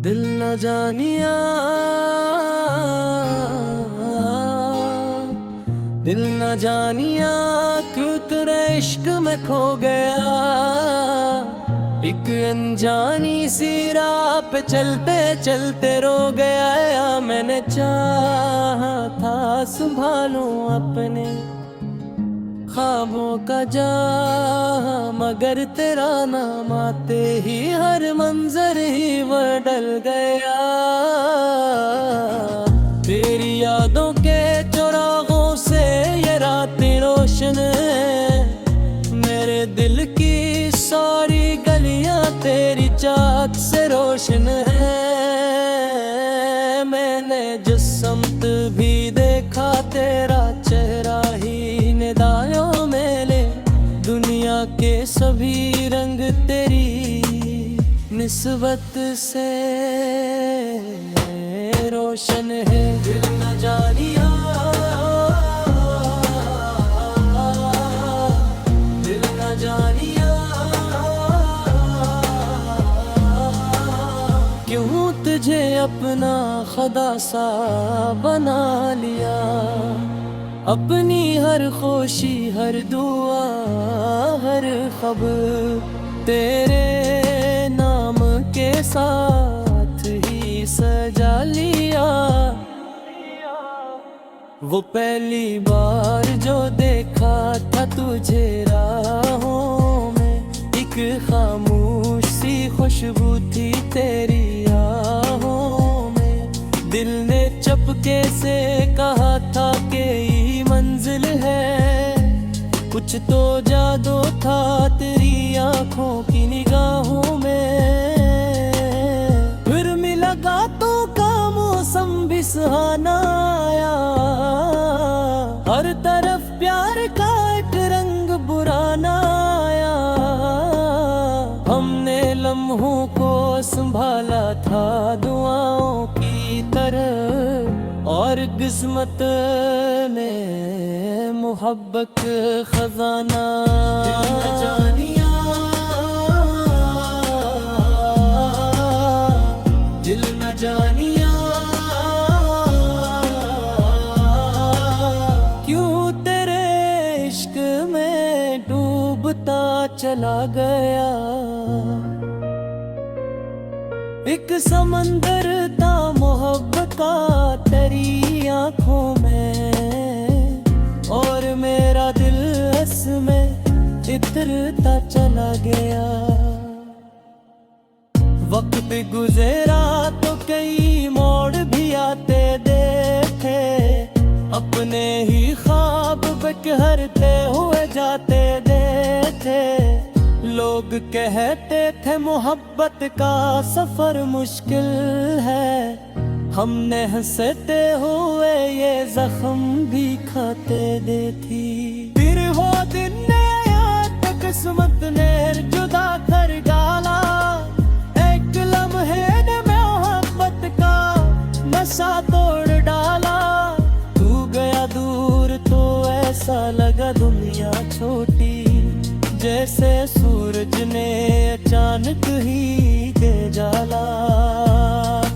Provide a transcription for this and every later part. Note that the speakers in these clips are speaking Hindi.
दिल न जानिया, दिल न जानिया क्यों तेरे इश्क में खो गया। एक अनजानी सी राह पे चलते चलते रो गया। या मैंने चाहा था संभालूं अपने ख्वाबों का जहां, मगर तेरा नाम आते ही हर मंजर ही बदल गया। तेरी यादों के चौराहों से ये रातें रोशन है, मेरे दिल की सारी गलियां तेरी चाहत से रोशन है। मैंने जिस समत भी देखा तेरा चेहरा ही निदायों में ले, दुनिया के सभी रंग तेरी निस्बत से रोशन है। दिल न जानिया, दिल न जानिया क्यों तुझे अपना खुदा सा बना लिया। अपनी हर खुशी, हर दुआ, हर खबर तेरे नाम के साथ ही सजा लिया। वो पहली बार जो देखा था तुझे राहों में, एक खामोश सी खुशबू थी तेरी आहों में। दिल ने चपके से कहा था कि ये मंजिल है, कुछ तो जादू था तेरी आंखों की निगाहों में। फिर मिला गातों का मौसम भी सुहाना आया, हर तरफ प्यार का एक रंग बुराना आया। हमने लम्हों को संभाला था दुआओं की तरह, और किस्मत ने मोहब्बत खजाना। दिल न जानिया, दिल न जानिया क्यों तेरे इश्क में डूबता चला गया। एक समंदर था मोहब्बत का तेरी आंखों में, और मेरा दिल इसमें इतरता चला गया। वक्त गुजरा तो कई मोड़ भी आते देखे, अपने ही ख्वाब बिखरते हुए जाते देखे। लोग कहते थे मोहब्बत का सफर मुश्किल है, हमने हंसते हुए ये जख्म भी खाते देखी। फिर वो दिन आया तो किस्मत ने जुदा कर डाला, एक लम्हे ने मोहब्बत का नशा तोड़ डाला। तू गया दूर तो ऐसा लगा दुनिया छोटी, जैसे सूरज ने अचानक ही के जाला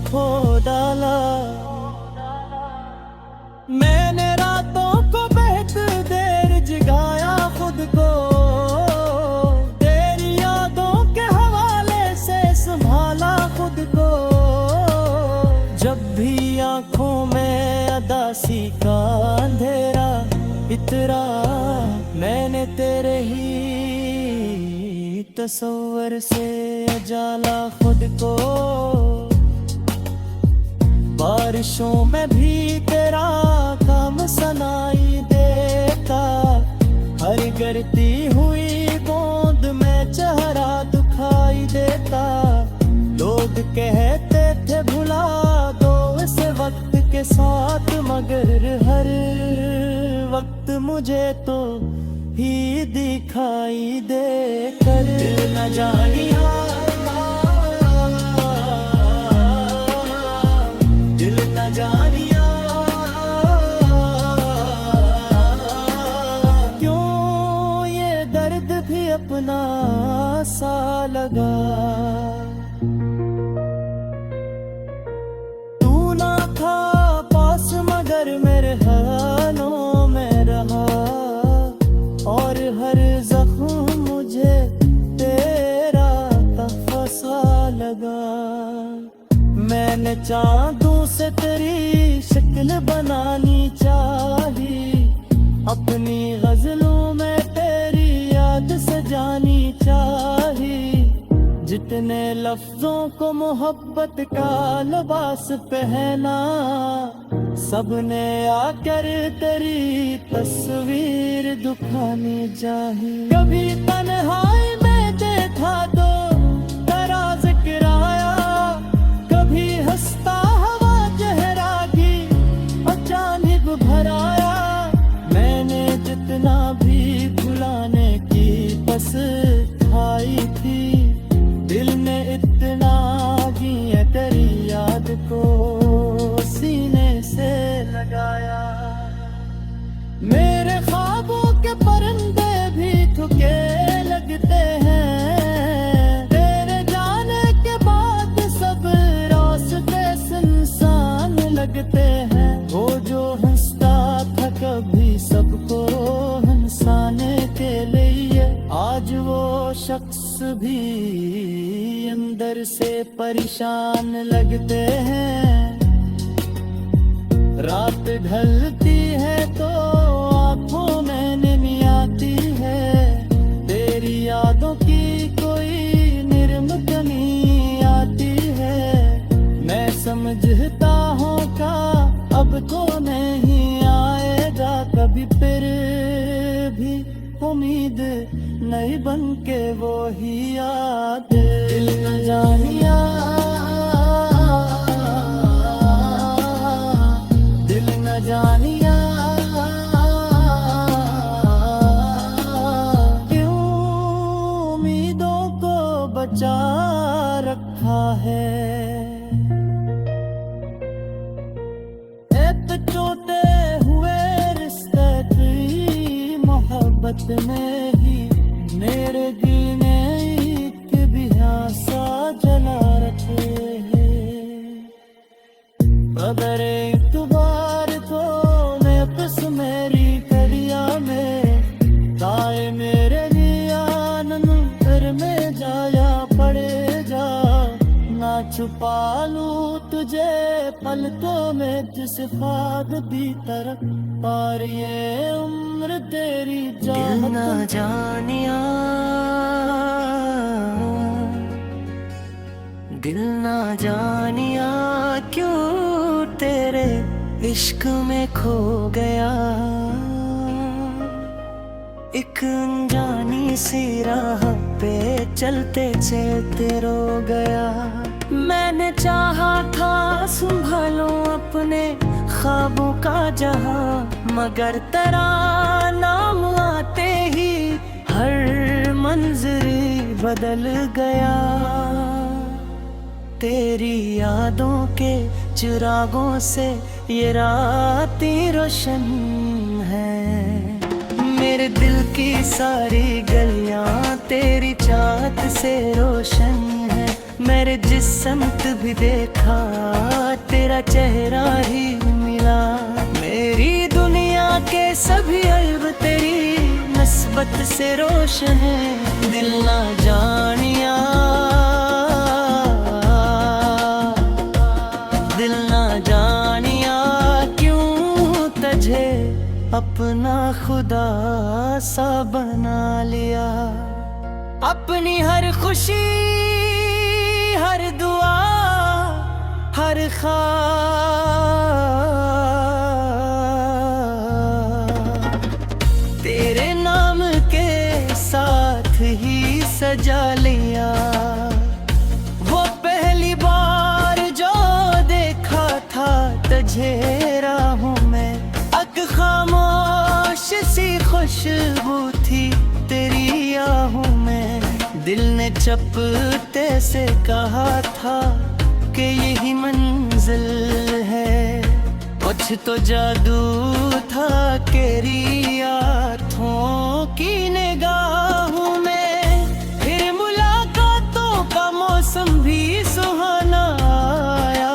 खो डाला। मैंने रातों को बेहतर देर जगाया खुद को, तेरी यादों के हवाले से संभाला खुद को। जब भी आंखों में अदासी का अंधेरा इतरा, मैंने तेरे ही तस्वर से जाला खुद को। बारिशों में भी तेरा काम सनाई देता, हर गिरती हुई बूंद में चेहरा दिखाई देता। लोग कहते थे भुला दो इस वक्त के साथ, मगर हर वक्त मुझे तो ही दिखाई दे कर। दिल न जानिया, दिल न जानिया क्यों ये दर्द भी अपना सा लगा। और हर जख्म मुझे तेरा तहफा सा लगा। मैंने चांदों से तेरी शक्ल बनानी चाही, अपनी गजलों में तेरी याद सजानी चाही। जितने लफ्जों को मोहब्बत का लिबास पहना, सबने आकर तेरी तस्वीर दुखानी चाहिए। कभी तन्हाई में देखा तो तेरा जिक्र आया, कभी हंसता हवा चेहरा की अचानक भर आया। मैंने जितना भी भुलाने की बस खाई थी, दिल ने इतना भी तेरी याद को सीने से लगाया। मेरे ख्वाबों के परिंदे भी थके लगते हैं, तेरे जाने के बाद सब रास्ते सुनसान लगते हैं। वो जो हंसता था कभी सबको हंसाने के लिए, आज वो शख्स भी अंदर से परेशान लगते हैं। रात ढलती है तो आंखों में नींद आती है, तेरी यादों की कोई निर्म कमी आती है। मैं समझता हूँ का अब तो नहीं आएगा कभी, फिर भी उम्मीद नहीं बन के वो ही याद। दिल न जानिया, दिल न जानिया क्यों उम्मीदों को बचा रखा है। एक टूटे हुए रिश्ते की मोहब्बत में ही मेरे दिल ने एक भी आशा जला रखे हैं। अगर एक बार तो मैं बस मेरी कड़िया में ताए मेरे लिए आनंद घर में जाया पड़ेगा। ना छुपा लूं तुझे पलकों में जिस ख्वाब भी तरफ पार, ये उम्र तेरी दिल ना जानिया, दिल ना जानिया क्यों तेरे इश्क में खो गया। एक अनजानी सी राह पे चलते चलते रो गया। मैंने चाहा था संभालूं अपने ख्वाबों का जहां, मगर तेरा नाम आते ही हर मंजर बदल गया। तेरी यादों के चिरागों से ये रातें रोशन है। मेरे दिल की सारी गलियां तेरी चाहत से रोशन है। मेरे जिस समत भी देखा तेरा चेहरा ही मिला। मेरी दुनिया के सभी अल्ब तेरी नस्बत से रोशन है। दिल ना जानिया, दिल ना जानिया क्यों तुझे अपना खुदा सा बना लिया। अपनी हर खुशी, हर दुआ, हर ख्वाब तेरे नाम के साथ ही सजा लिया। वो पहली बार जो देखा था तुझे राहों में, अक खामोश सी खुशबू थी तेरी आहों में। दिल ने चपते से कहा था कि यही मंजिल है। कुछ तो जादू था तेरी आँखों की निगाहों में। फिर मुलाकातों का मौसम भी सुहाना आया।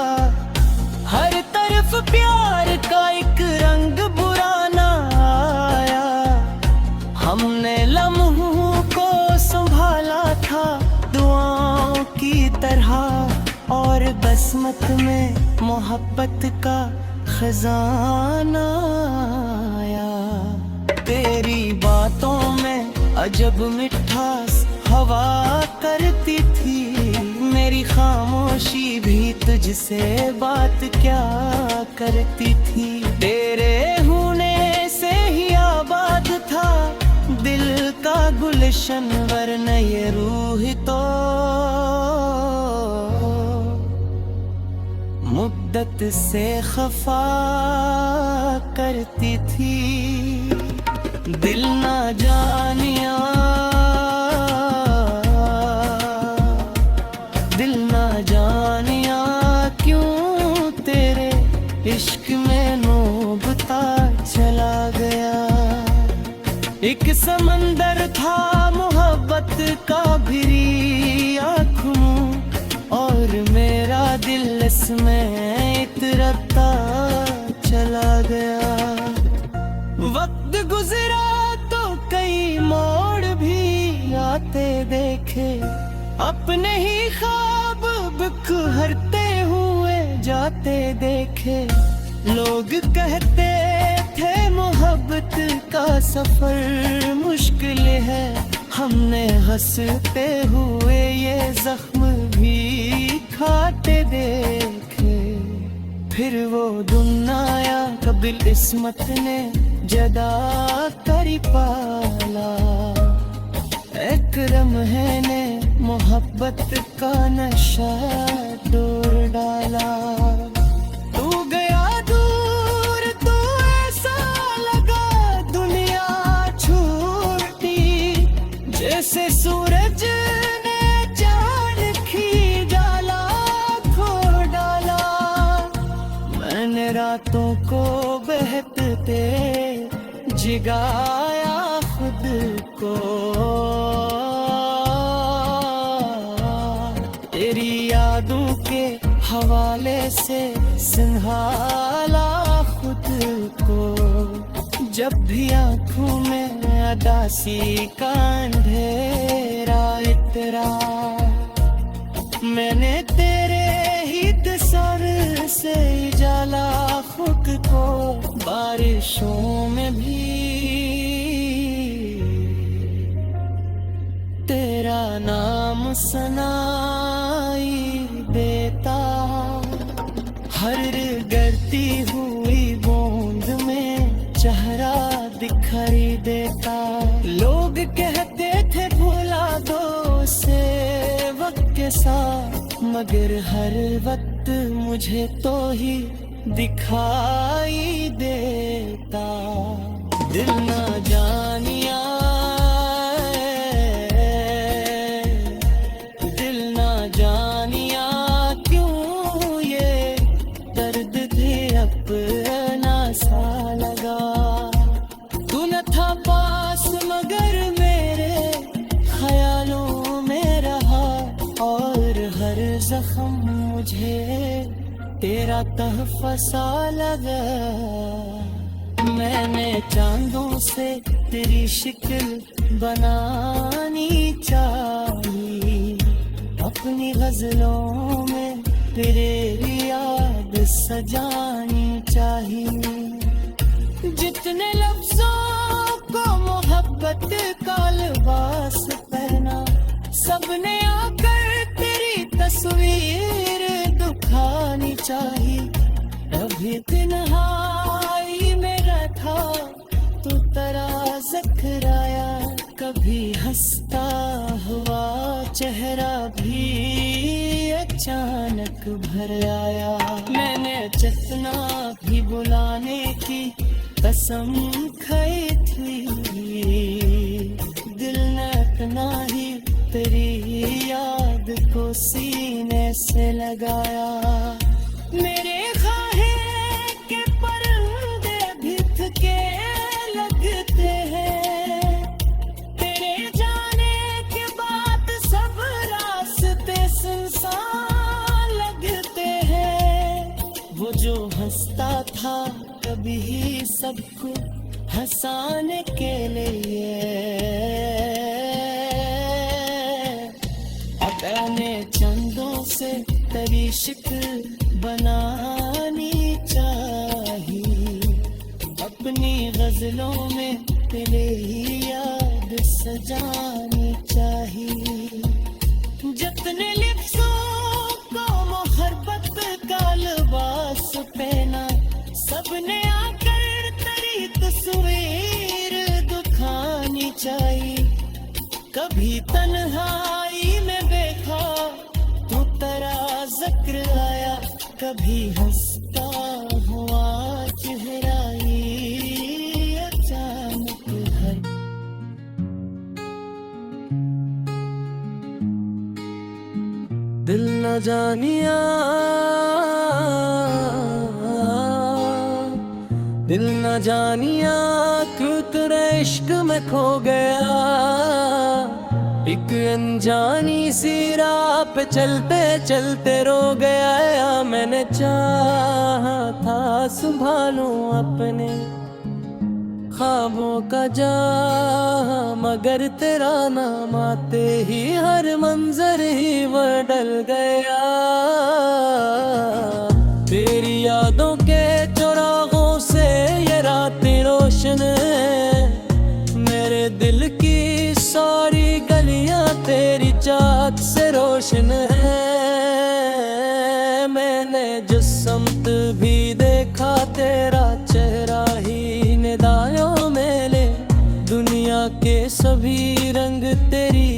हर तरफ प्यार का एक रंग बुराना आया। हमने तुमने लम्हों को संभाला था दुआओं की तरह, और बसमत में मोहब्बत का खजाना आया। तेरी बातों में अजब मिठास हवा करती थी, मेरी खामोशी भी तुझसे बात क्या करती थी। तेरे होने से ही आबाद था दिल का गुलशन, वरना ये रूह तो मुद्दत से खफा करती थी। दिल ना जानिया, दिल ना जानिया क्यों तेरे इश्क में डूबता चला गया। एक समंदर था मोहब्बत का भिरी आँखों, और मेरा दिल इसमें इतरता चला गया। वक्त गुजरा तो कई मोड़ भी आते देखे, अपने ही ख्वाब बिखरते हुए जाते देखे। लोग कहते थे मोहब्बत का सफर मुश्किल है, हमने हंसते हुए ये जख्म भी खाते देखे। फिर वो दिन आया कब किस्मत ने जदा करी पाला, इकरम है ने मोहब्बत का नशा दूर डाला। तू गया दूर तो ऐसा लगा दुनिया छूटी, जैसे सूरज ने चांद की जाला खो डाला। मैंने रातों को बहकते जगाया खुद को, तेरी यादों के हवाले से संभाला खुद को। जब भी आँखों में अदासी का अंधेरा इतरा, मैंने तेरे ही तस्वीर से जला खुद को। बारिशों में भी तेरा नाम सुनाई देता, हर गिरती हुई बूंद में चेहरा दिखाई देता। लोग कहते थे भुला दो उसे वक्त के साथ, मगर हर वक्त मुझे तो ही दिखाई देता। दिल ना जानिया, दिल ना जानिया क्यों ये दर्द भी अपना सा लगा। तू न था पास मगर मेरे ख्यालों में रहा, और हर जख्म मुझे तेरा तहफ़ा लगा। मैंने चांदों से तेरी शिक्ल बनानी चाहिए, अपनी गजलों में तेरी याद सजानी चाहिए। जितने लफ्जों को मोहब्बत का लिबास पहना, सबने आकर तेरी तस्वीर दुखानी चाहिए। अभी तन्हाई मेरा था तू तेरा ज़िक्राया, कभी हंसता हुआ चेहरा भी अचानक भर आया। मैंने जितना भी बुलाने की कसम खाई थी, दिल ने अपना ही तेरी याद को सीने से लगाया। मेरे खाहे के परिंदे भिथ के लगते हैं, तेरे जाने के बाद सब रास्ते सुनसान लगते हैं। वो जो हंसता था कभी सबको हंसाने के लिए अपने चंदों से तेरी शक्ल बनानी चाहिए, अपनी गजलों में तेरी याद सजानी चाहिए। जितने लिफ्ज़ों को मोहब्बत का लिबास पहना, सबने आकर तेरी तस्वीर दिखानी चाहिए। कभी तन्हाई में देखा तो तेरा जिक्र आया, कभी हंसता हुआ चेहरा ये अचानक है। दिल न जानिया, दिल न जानिया क्यों तेरे इश्क में खो गया। एक अनजानी सी राह पे चलते चलते रो गया। मैंने चाहा था संभालूं अपने ख्वाबों का जाम, मगर तेरा नाम आते ही हर मंजर ही बदल गया। तेरी यादों के चौराहों से ये रातें रोशन है, मेरे दिल की सारी गलियां तेरी चाहत से रोशन है। मैंने जिस समत भी देखा तेरा चेहरा ही निदायों में ले, दुनिया के सभी रंग तेरी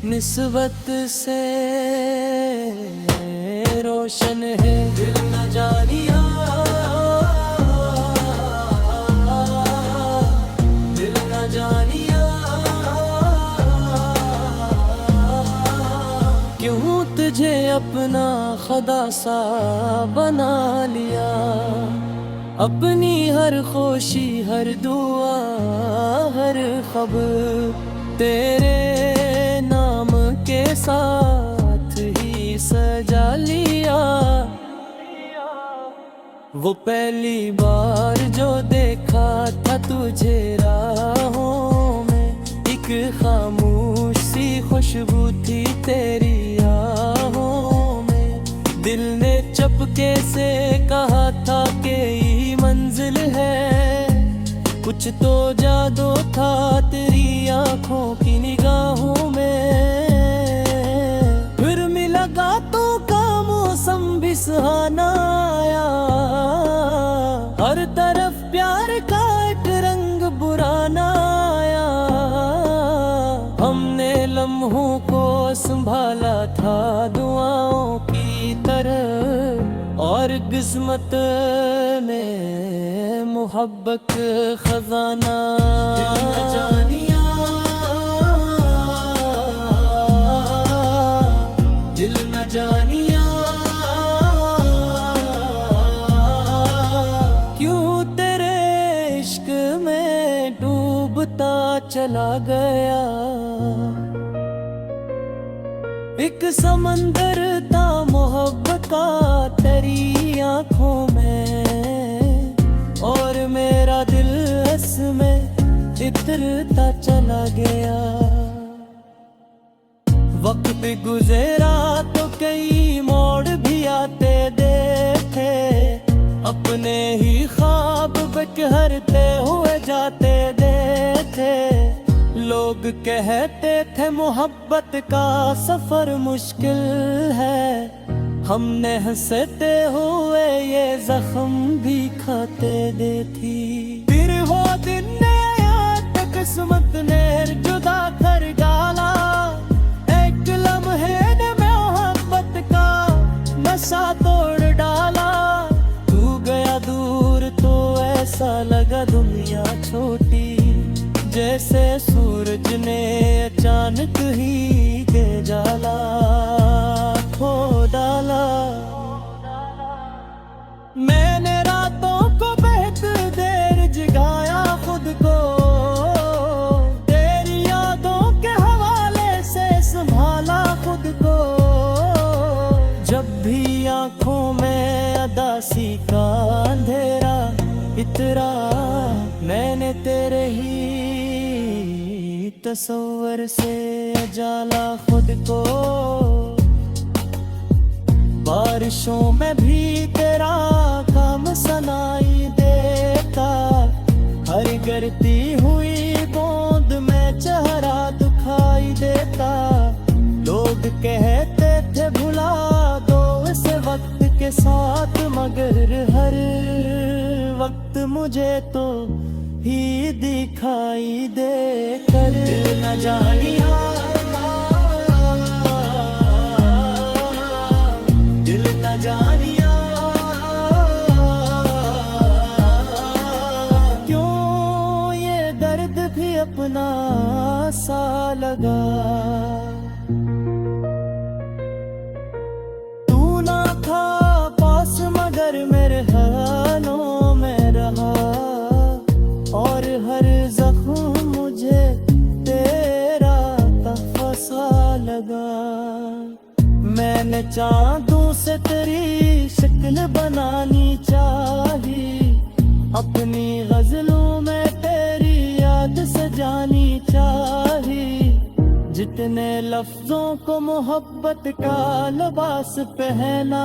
निस्बत से रोशन है। दिल न जानिया, दिल न जानिया क्यों तुझे अपना खुदा सा बना लिया। अपनी हर खुशी, हर दुआ, हर खबर तेरे नाम के साथ ही सजा लिया। वो पहली बार जो देखा था तुझे राहों में, एक खामोश सी खुशबू थी तेरी आहों में। दिल ने चपके से कहा था कि ये मंजिल है, कुछ तो जादू था तेरी आंखों की निगाहों में। फिर मुलाकातों का मौसम भी सुहाना आया, हर तरफ प्यार का एक रंग बुराना आया। हमने लम्हों को संभाला था दुआओं की तरह, और किस्मत में मोहब्बत खजाना। दिल न जानिया, दिल न जानिया क्यों तेरे इश्क में डूबता चला गया। एक समंदर था मोहब्बत का तेरी आंखों में, और मेरा दिल इसमें इतरता चला गया। वक्त गुजरा तो कई मोड़ भी आते देखे, अपने ही ख्वाब बिखरते हुए जाते देखे। लोग कहते थे मोहब्बत का सफर मुश्किल है, हमने हंसते हुए ये जख्म भी खाते दे थी। फिर वो दिन याद किस्मत ने जुदा कर डाला, एक लम्हे ने मोहब्बत का नशा तोड़ डाला। तू गया दूर तो ऐसा लगा दुनिया छोटी, जैसे सूरज ने अचानक ही के जाला खो डाला। मैंने रातों को बहुत देर जगाया खुद को, तेरी यादों के हवाले से संभाला खुद को। जब भी आंखों में अदासी का अंधेरा इतरा, मैं तस्वर से जाला खुद को, बारिशों में भी तेरा काम सुनाई देता, हर गिरती हुई बूंद में चेहरा दिखाई देता। लोग कहते थे भुला दो इस वक्त के साथ, मगर हर वक्त मुझे तो ही दिखाई दे कर। दिल न जानिया, दिल न जानिया, क्यों ये दर्द भी अपना सा लगा। तू ना था पास मगर मेरे हालों में रहा, और हर जख्म मुझे तेरा तफसा लगा। मैंने चांदों से तेरी शक्ल बनानी चाही, अपनी गजलों में तेरी याद सजानी चाही। जितने लफ्जों को मोहब्बत का लिबास पहना,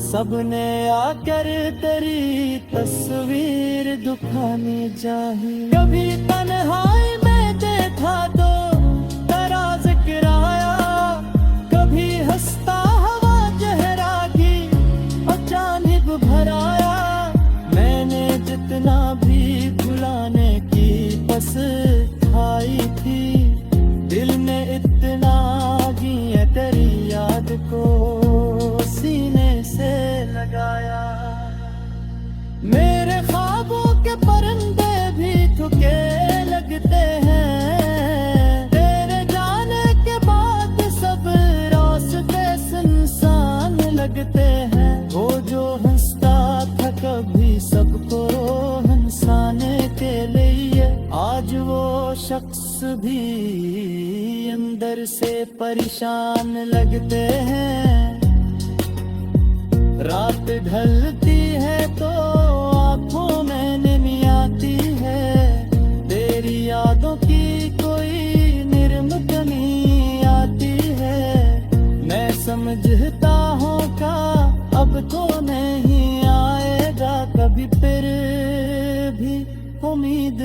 सबने आकर तेरी तस्वीर दुखानी चाहिए। कभी तन्हाई में देखा तो तेरा जिक्र आया, कभी हंसता हवा चेहरा की और जानिब भराया। मैंने जितना भी भुलाने की बस खाई थी, दिल ने इतना भी तेरी याद को सीने से लगाया। मेरे ख्वाबों के परिंदे भी थके लगते हैं, तेरे जाने के बाद सब रास्ते सुनसान लगते हैं। वो जो हंसता था कभी सबको हंसाने के लिए, आज वो शख्स भी अंदर से परेशान लगते हैं। रात ढलती है तो आंखों में नींद आती है, तेरी यादों की कोई निर्म कमी आती है। मैं समझता हूँ का अब तो नहीं आएगा कभी, फिर भी उम्मीद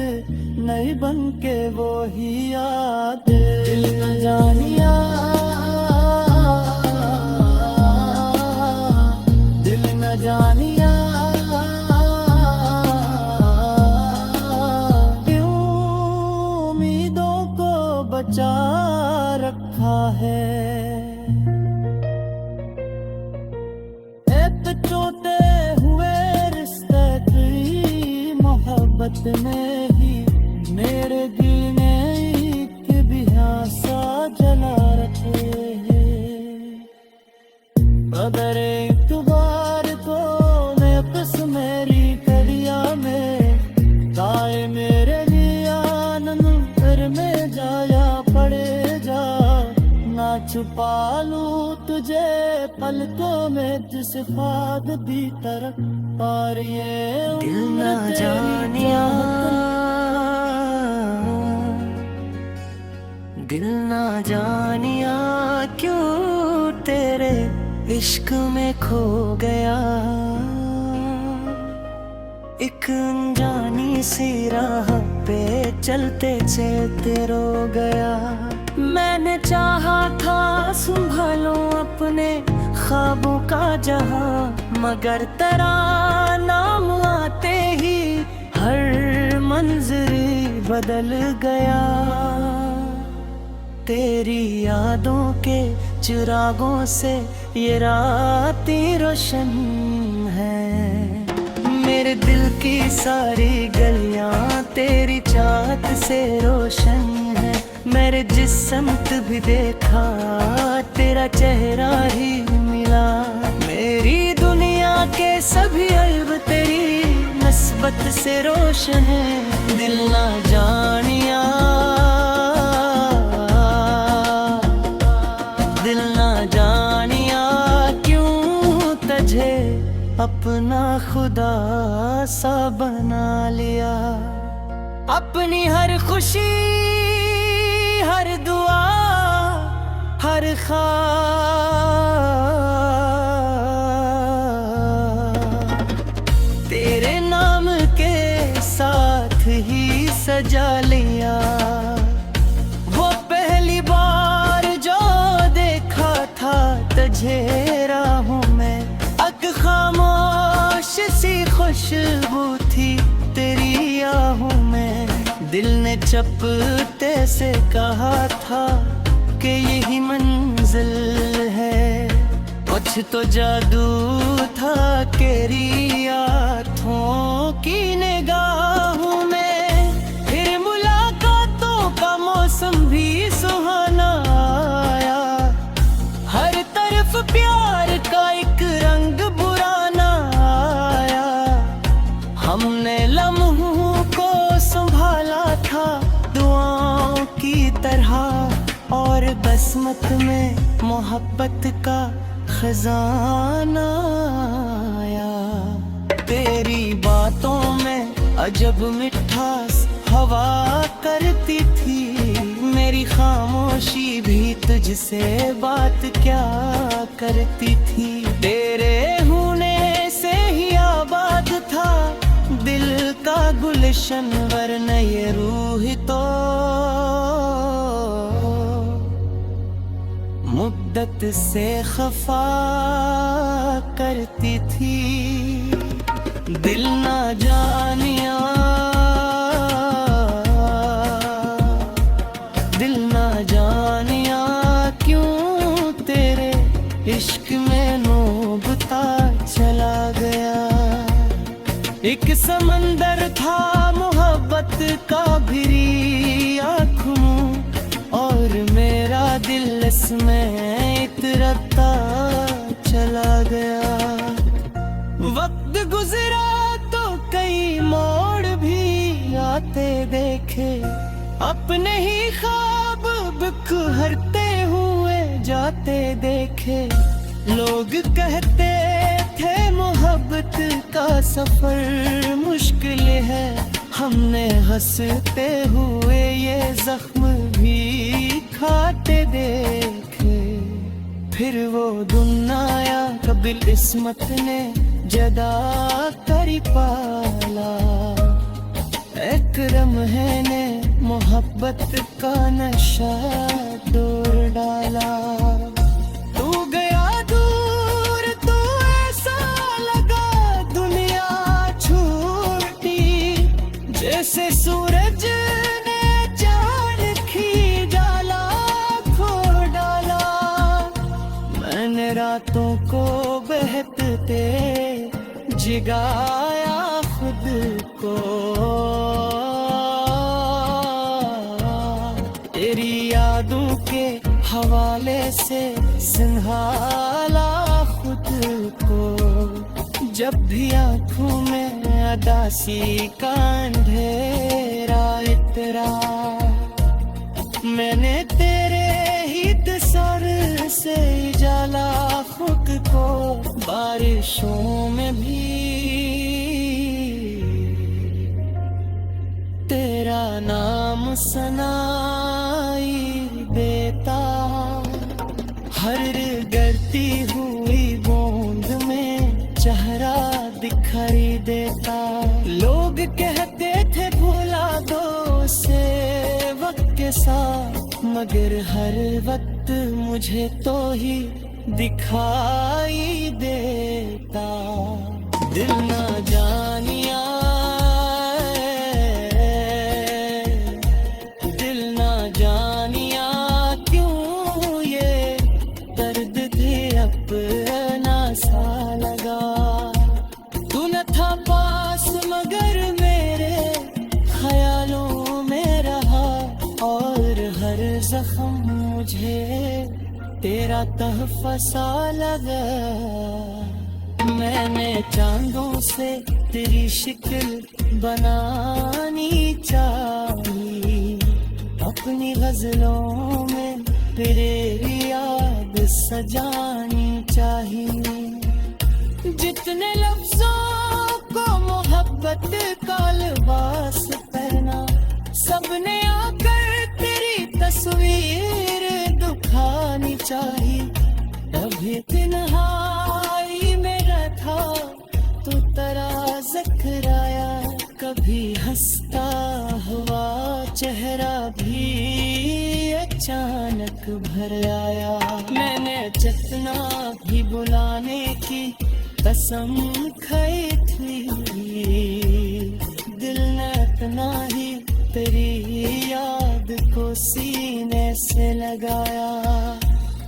नहीं बन के वो ही याद। दिल न जानिया, दिल न जानिया, क्यों उम्मीदों को बचा रखा है। एक टूटे हुए रिश्ते की मोहब्बत में ही मेरे दिल ने एक भी सा जला रखे हैं। अगर एक बार तो नक्स मेरी कड़िया में गाए मेरे लिए आनंद घर में जाया पड़ेगा। ना छुपा लूं तुझे पलकों में जिस ख्वाब भी तरक, और ये दिल न जानिया, दिल न जानिया, क्यों तेरे इश्क में खो गया। एक अनजानी सी राह पे चलते चलते रो गया। मैंने चाहा था संभालूं अपने ख्वाबों का जहां, मगर तेरा नाम आते ही हर मंजरी बदल गया। तेरी यादों के चिरागों से ये रातें रोशन है। मेरे दिल की सारी गलियां तेरी चाहत से रोशन है। मेरे जिस समत भी देखा तेरा चेहरा ही मिला। मेरी दुनिया के सभी अल्ब तेरी नस्बत से रोशन है। दिल ना जानिया, दिल ना जानिया, क्यों तुझे अपना खुदा सा बना लिया। अपनी हर खुशी दिखा, तेरे नाम के साथ ही सजा लिया। वो पहली बार जो देखा था तुझे राहों में, अक खामोश सी खुशबू थी तेरी आहों में। दिल ने चपते से कहा था कि यही मंजिल है। कुछ तो जादू था तेरी आँखों की निगाहों में। फिर मुलाकातों का मौसम भी सुहाना आया। हर तरफ प्यार का एक रंग बुराना आया। हमने लम्हों को संभाला था दुआओं की तरह, और बसमत में मोहब्बत का खजाना आया। तेरी बातों में अजब मिठास हवा करती थी। मेरी खामोशी भी तुझसे बात क्या करती थी। तेरे होने से ही आबाद था दिल का गुलशन, वरना ये रूह तो मुद्दत से खफा करती थी। दिल ना जानिया, दिल ना जानिया क्यों तेरे इश्क में डूबता चला गया। एक समंदर था मोहब्बत का भिरी आँखों, और मेरा दिल इसमें इतरता चला गया। वक्त गुजरा तो कई मोड़ भी आते देखे, अपने ही ख्वाब बिखरते हुए जाते देखे। लोग कहते थे मोहब्बत का सफर मुश्किल है। हमने हंसते हुए ये जख्म भी खाते देखे। फिर वो दिन आया कभी किस्मत ने जदा करी पाला। एकरम है ने मोहब्बत का नशा तोड़ डाला। तू गया दूर तो ऐसा लगा दुनिया छूटी, जैसे सूरज ने चांद की जाला खो डाला। मैंने रातों को बहकते जगाया खुद को, तेरी यादों के हवाले से संभाला खुद को। जब भी आँखों में अदासी का अंधेरा इतरा, मैंने तेरे ही तस्वीर से जला खुद को। बारिशों में भी तेरा नाम सुनाई देता। हर गिरती हुई बूंद में चेहरा दिखाई देता। लोग कहते थे भुला दो उसे वक्त के साथ, मगर हर वक्त मुझे तो ही दिखाई देता। दिल ना जानिया, दिल ना जानिया क्यों ये दर्द भी अपना सा लगा। तू न था पास मगर मेरे ख्यालों में रहा, और हर जख्म मुझे तेरा तहफ़ा सा लगा। मैंने चांदों से तेरी शिक्ल बनानी चाही, अपनी गजलों में तेरी याद सजानी चाहिए। जितने लफ्जों को मोहब्बत का लिबास पहना, सबने आकर तेरी तस्वीर दुखानी चाही। कभी तन्हाई में था तो तेरा जिक्र आया, कभी हंसता हुआ चेहरा भी अचानक भर आया। मैंने जितना भी बुलाने की कसम खाई थी, दिल ने इतना ही तेरी याद को सीने से लगाया।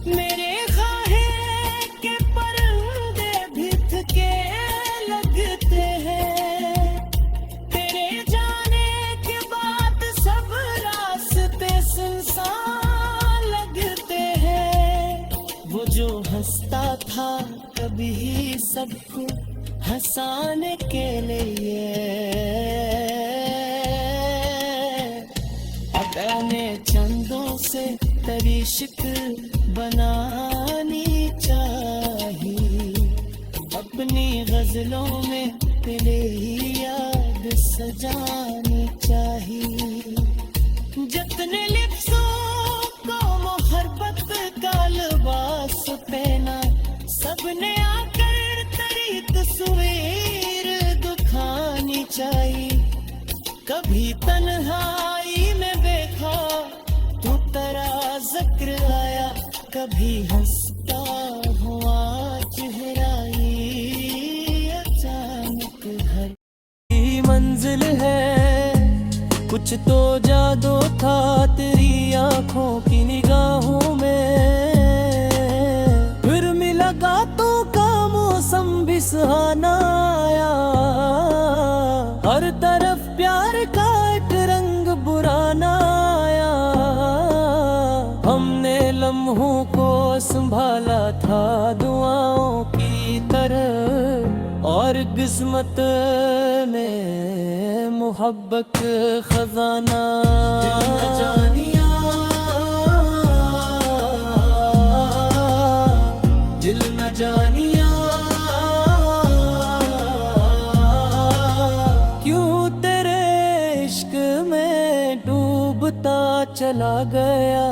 मेरे खाहे के पर्दे भी थके लगते हैं, तेरे जाने के बाद सब रास्ते सुनसान लगते हैं। वो जो हंसता था कभी सबको हंसाने के लिए, अब आने चंदों से तेरी शिक्ल बनानी चाहिए। अपनी गजलों में तेरी याद सजानी चाहिए। जितने लिप्सों को मोहब्बत का लिबास पहना, सबने आकर तेरी तस्वीर दिखानी चाहिए। कभी तन्हाई में देखा तो तेरा जिक्र आया, कभी हंसता हुआ चेहरा ही अचानक घर की मंजिल है। कुछ तो जादू था तेरी आंखों की निगाहों में, फिर मिला गातों का मौसम भी सुहाना आया। हर तरफ प्यार का एक रंग बुराना आया। हमने लम्हों को संभाला था दुआओं की तरह, और किस्मत में मोहब्बत खजाना। दिल न जानिया क्यों तेरे इश्क में डूबता चला गया।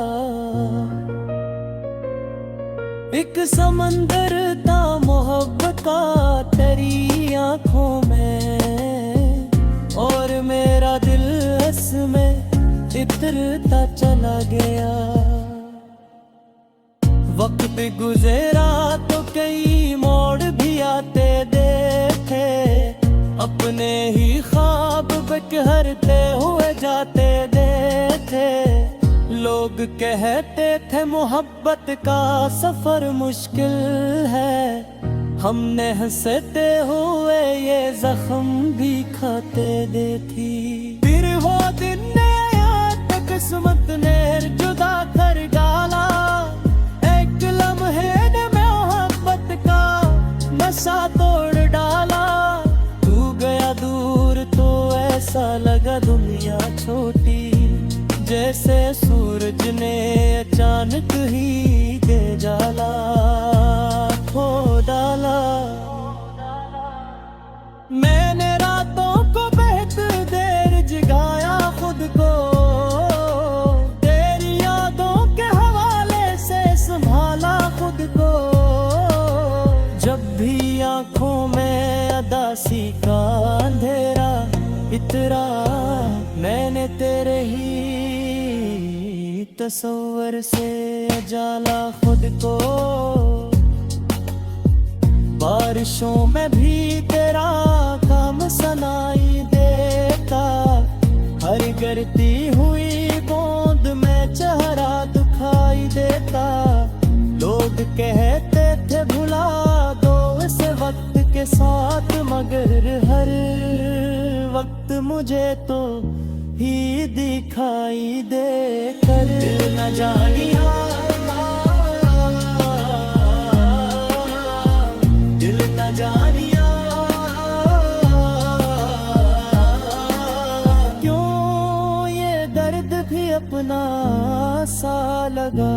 एक समंदर था मोहब्बत का तेरी आंखों में, और मेरा दिल इसमें इतरता चला गया। वक्त गुजरा तो कई मोड़ भी आते देखे, अपने ही ख्वाब बिखरते हुए जाते देखे। लोग कहते थे मोहब्बत का सफर मुश्किल है, हमने हंसते हुए ये जख्म भी खाते देखी। फिर वो दिन आया तो किस्मत ने जुदा कर डाला, एक लम्हे ने मोहब्बत का नशा तोड़ डाला। तू गया दूर तो ऐसा लगा दुनिया छोटी, जैसे सूरज ने अचानक ही के जाला खो डाला। मैंने रातों को बहुत देर जगाया खुद को, तेरी यादों के हवाले से संभाला खुद को। जब भी आंखों में अदासी का अंधेरा इतरा, मैंने तेरे ही तस्वर से जाला खुद को। बारिशों में भी तेरा काम सुनाई देता, हर गिरती हुई बूंद में चेहरा दिखाई देता। लोग कहते थे भुला दो इस वक्त के साथ, मगर हर वक्त मुझे तो ही दिखाई दे कर। न जानिया दिल न जानिया क्यों ये दर्द भी अपना सा लगा।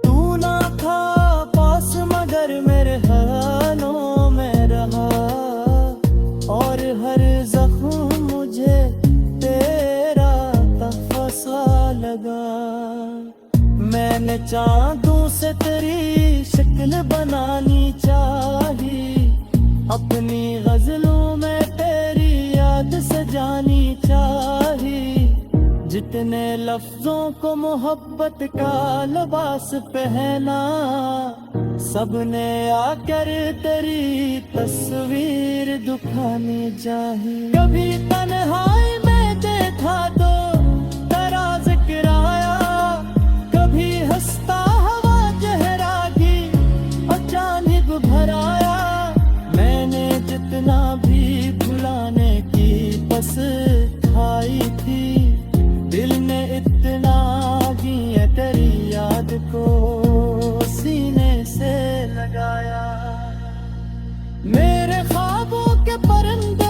तू ना था पास मगर मेरे हाथों में रहा, और हर जख्म मुझे तेरा तहफ़ा सा लगा। चांदों से तेरी शक्ल बनानी चाहिए, अपनी गजलों में तेरी याद सजानी चाहिए। जितने लफ्जों को मोहब्बत का लिबास पहना, सबने आकर तेरी तस्वीर दुखानी चाहिए। कभी तन्हाई में देखा तो तेरा जिक्र आया, कभी हंसता हवा चेहरा की अचानक भर आया। मैंने जितना भी भुलाने की बस खाई थी, दिल ने इतना भी तेरी याद को सीने से लगाया। मेरे ख्वाबों के परिंदे